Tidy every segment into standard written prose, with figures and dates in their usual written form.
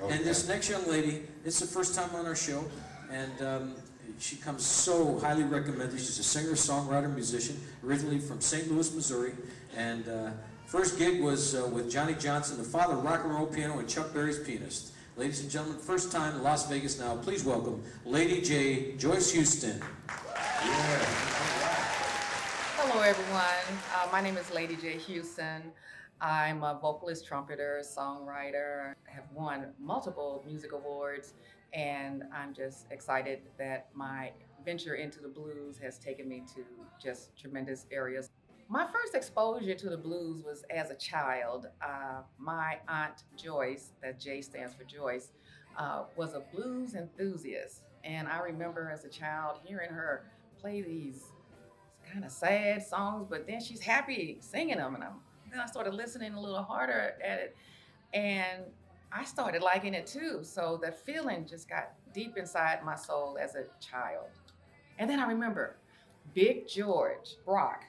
Okay. And this next young lady, it's the first time on our show, and she comes so highly recommended. She's a singer, songwriter, musician, originally from St. Louis, Missouri, and first gig was with Johnny Johnson, the father of rock and roll piano, and Chuck Berry's pianist. Ladies and gentlemen, first time in Las Vegas now, please welcome Lady J, Joyce Huston. Yeah. Hello, everyone. My name is Lady J. Huston. I'm a vocalist, trumpeter, songwriter. I have won multiple music awards, and I'm just excited that my venture into the blues has taken me to just tremendous areas. My first exposure to the blues was as a child. My aunt Joyce, that J stands for Joyce, was a blues enthusiast. And I remember as a child hearing her play these kind of sad songs, but then she's happy singing them. And then I started listening a little harder at it. And I started liking it too. So that feeling just got deep inside my soul as a child. And then I remember Big George Brock.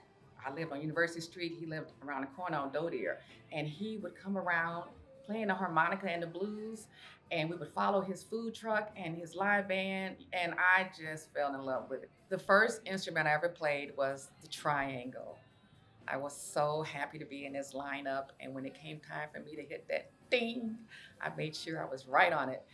I lived on University Street. He lived around the corner on Dodier. And he would come around playing the harmonica and the blues. And we would follow his food truck and his live band. And I just fell in love with it. The first instrument I ever played was the triangle. I was so happy to be in this lineup. And when it came time for me to hit that ding, I made sure I was right on it.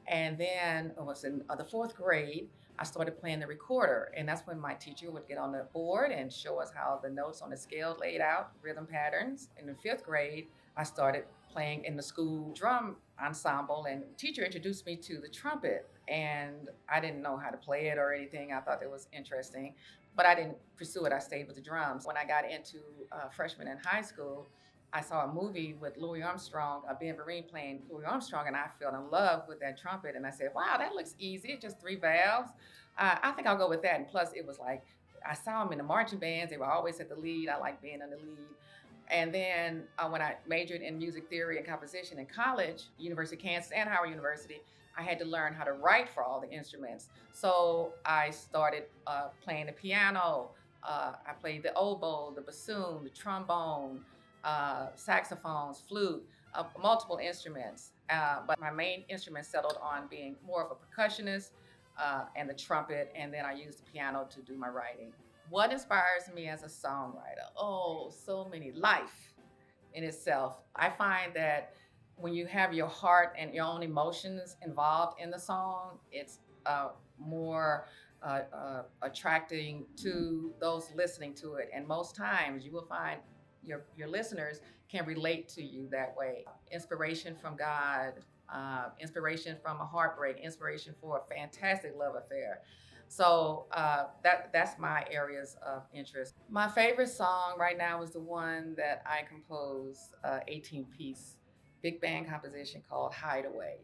And then I was in the fourth grade. I started playing the recorder, and that's when my teacher would get on the board and show us how the notes on the scale laid out, rhythm patterns. In the fifth grade, I started playing in the school drum ensemble, and the teacher introduced me to the trumpet, and I didn't know how to play it or anything. I thought it was interesting, but I didn't pursue it. I stayed with the drums. When I got into freshman in high school, I saw a movie with Louis Armstrong, Ben Vereen playing Louis Armstrong, and I fell in love with that trumpet. And I said, wow, that looks easy, just 3 valves. I think I'll go with that. And plus, it was like, I saw them in the marching bands. They were always at the lead. I like being in the lead. And then when I majored in music theory and composition in college, University of Kansas and Howard University, I had to learn how to write for all the instruments. So I started playing the piano. I played the oboe, the bassoon, the trombone, saxophones, flute, multiple instruments. But my main instrument settled on being more of a percussionist and the trumpet, and then I used the piano to do my writing. What inspires me as a songwriter? Oh, so many. Life in itself. I find that when you have your heart and your own emotions involved in the song, it's more attracting to those listening to it. And most times you will find your listeners can relate to you that way. Inspiration from God, inspiration from a heartbreak, inspiration for a fantastic love affair. So that's my areas of interest. My favorite song right now is the one that I composed, 18-piece big band composition called Hideaway.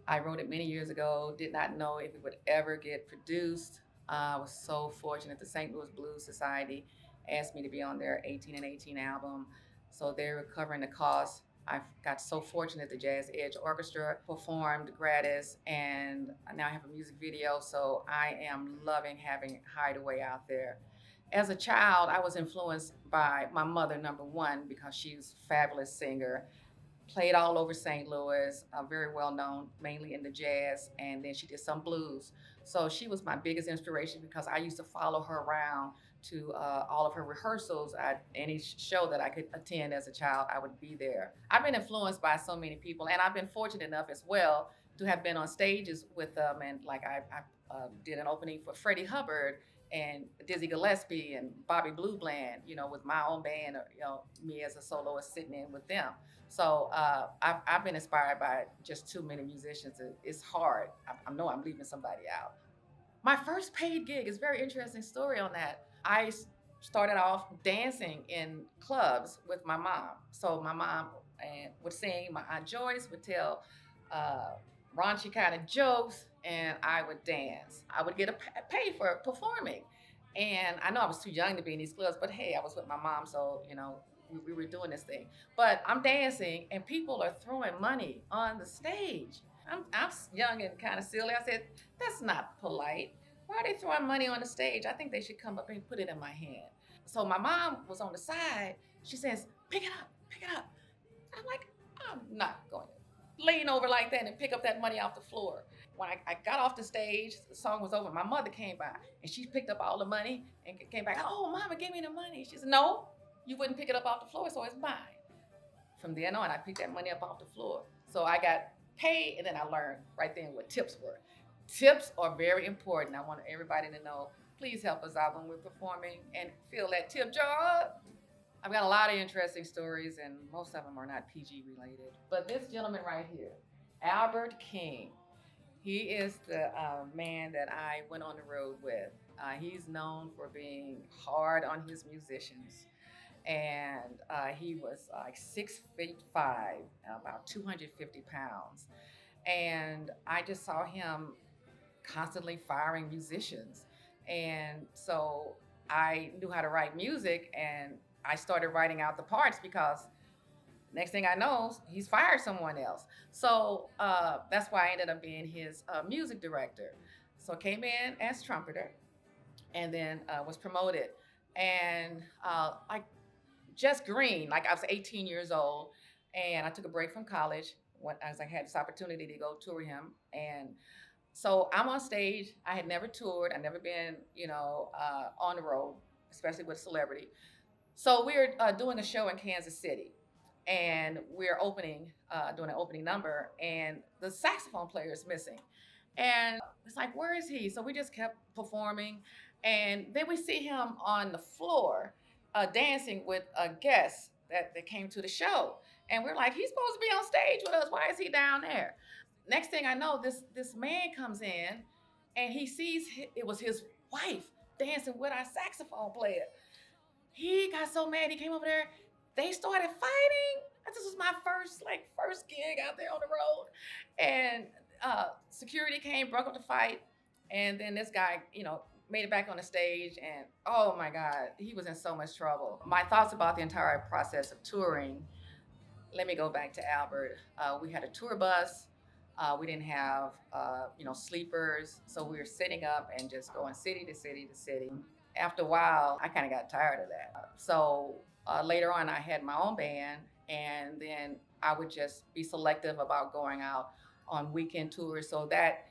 I wrote it many years ago, did not know if it would ever get produced. I was so fortunate. The St. Louis Blues Society asked me to be on their 18 and 18 album. So they were covering the cost. I got so fortunate the Jazz Edge Orchestra performed gratis, and now I have a music video. So I am loving having Hideaway out there. As a child, I was influenced by my mother, number one, because she's a fabulous singer. Played all over St. Louis, very well known, mainly in the jazz, and then she did some blues. So she was my biggest inspiration because I used to follow her around to all of her rehearsals. Any show that I could attend as a child, I would be there. I've been influenced by so many people, and I've been fortunate enough as well to have been on stages with them. And like I did an opening for Freddie Hubbard and Dizzy Gillespie and Bobby Blue Bland, with my own band, me as a soloist sitting in with them. So I've been inspired by just too many musicians. It's hard. I know I'm leaving somebody out. My first paid gig is a very interesting story on that. I started off dancing in clubs with my mom. So my mom would sing, my Aunt Joyce would tell raunchy kind of jokes, and I would dance. I would get paid for performing. And I know I was too young to be in these clubs, but hey, I was with my mom, so, we were doing this thing. But I'm dancing, and people are throwing money on the stage. I'm young and kind of silly. I said, that's not polite. Why are they throwing money on the stage? I think they should come up and put it in my hand. So my mom was on the side. She says, pick it up, pick it up. I'm like, I'm not going to lean over like that and pick up that money off the floor. When I got off the stage, the song was over. My mother came by and she picked up all the money and came back. Oh, Mama, give me the money. She said, no, you wouldn't pick it up off the floor, so it's mine. From then on, I picked that money up off the floor. So I got paid, and then I learned right then what tips were. Tips are very important. I want everybody to know. Please help us out when we're performing and fill that tip jar. I've got a lot of interesting stories, and most of them are not PG related. But this gentleman right here, Albert King, he is the man that I went on the road with. He's known for being hard on his musicians. And he was like 6'5", about 250 pounds. And I just saw him constantly firing musicians. And so I knew how to write music, and I started writing out the parts because next thing I know, he's fired someone else. So that's why I ended up being his music director. So I came in as trumpeter and then was promoted. And like just green, like I was 18 years old, and I took a break from college when as I had this opportunity to go tour him. And so I'm on stage. I had never toured. I'd never been, on the road, especially with celebrity. So we're doing a show in Kansas City, and we're doing an opening number, and the saxophone player is missing. And it's like, where is he? So we just kept performing, and then we see him on the floor dancing with a guest that came to the show, and we're like, he's supposed to be on stage with us. Why is he down there? Next thing I know, this man comes in, and he sees it was his wife dancing with our saxophone player. He got so mad. He came over there. They started fighting. This was my first gig out there on the road, and security came, broke up the fight, and then this guy, made it back on the stage, and oh my God, he was in so much trouble. My thoughts about the entire process of touring. Let me go back to Albert. We had a tour bus. We didn't have, sleepers, so we were sitting up and just going city to city to city. After a while, I kind of got tired of that. So later on, I had my own band, and then I would just be selective about going out on weekend tours. So that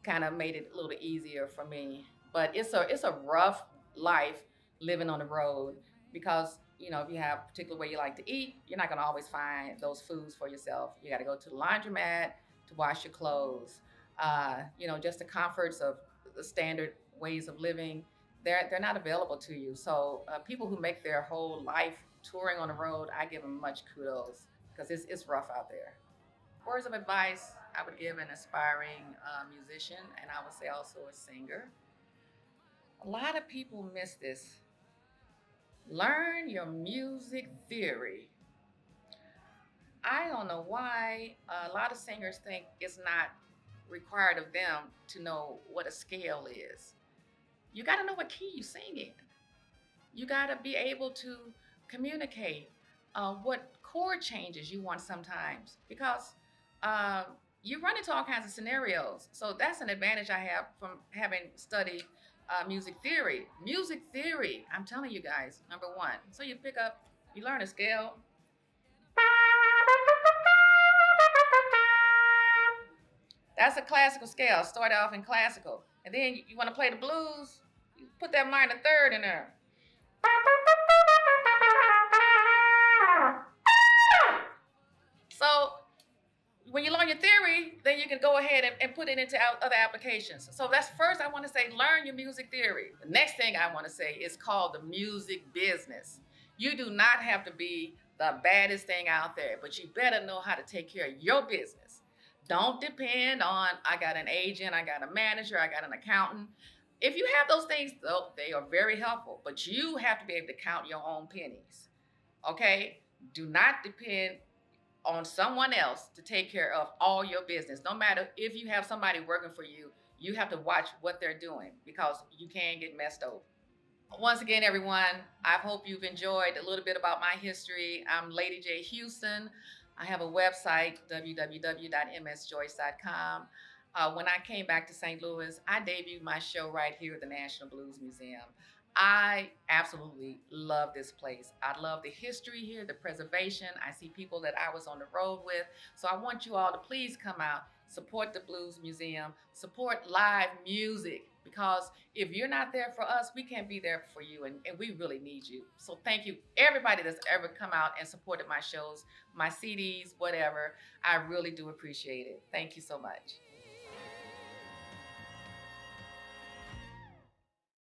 kind of made it a little easier for me. But it's a rough life living on the road because if you have a particular way you like to eat, you're not going to always find those foods for yourself. You got to go to the laundromat to wash your clothes. Just the comforts of the standard ways of living, they're not available to you. So people who make their whole life touring on the road, I give them much kudos because it's rough out there. Words of advice I would give an aspiring musician, and I would say also a singer. A lot of people miss this. Learn your music theory. I don't know why a lot of singers think it's not required of them to know what a scale is. You got to know what key you sing in. You got to be able to communicate what chord changes you want sometimes because you run into all kinds of scenarios. So that's an advantage I have from having studied music theory. Music theory, I'm telling you guys, number one. So you learn a scale. That's a classical scale. Start off in classical. And then you want to play the blues, you put that minor third in there. So when you learn your theory, then you can go ahead and put it into other applications. So that's first I want to say, learn your music theory. The next thing I want to say is called the music business. You do not have to be the baddest thing out there, but you better know how to take care of your business. Don't depend on, I got an agent, I got a manager, I got an accountant. If you have those things, though, they are very helpful, but you have to be able to count your own pennies. Okay? Do not depend on someone else to take care of all your business. No matter if you have somebody working for you, you have to watch what they're doing because you can get messed over. Once again, everyone, I hope you've enjoyed a little bit about my history. I'm Lady J. Huston. I have a website, www.msjoyce.com. When I came back to St. Louis, I debuted my show right here at the National Blues Museum. I absolutely love this place. I love the history here, the preservation. I see people that I was on the road with. So I want you all to please come out, support the Blues Museum, support live music, because if you're not there for us, we can't be there for you, and we really need you. So thank you, everybody that's ever come out and supported my shows, my CDs, whatever. I really do appreciate it. Thank you so much.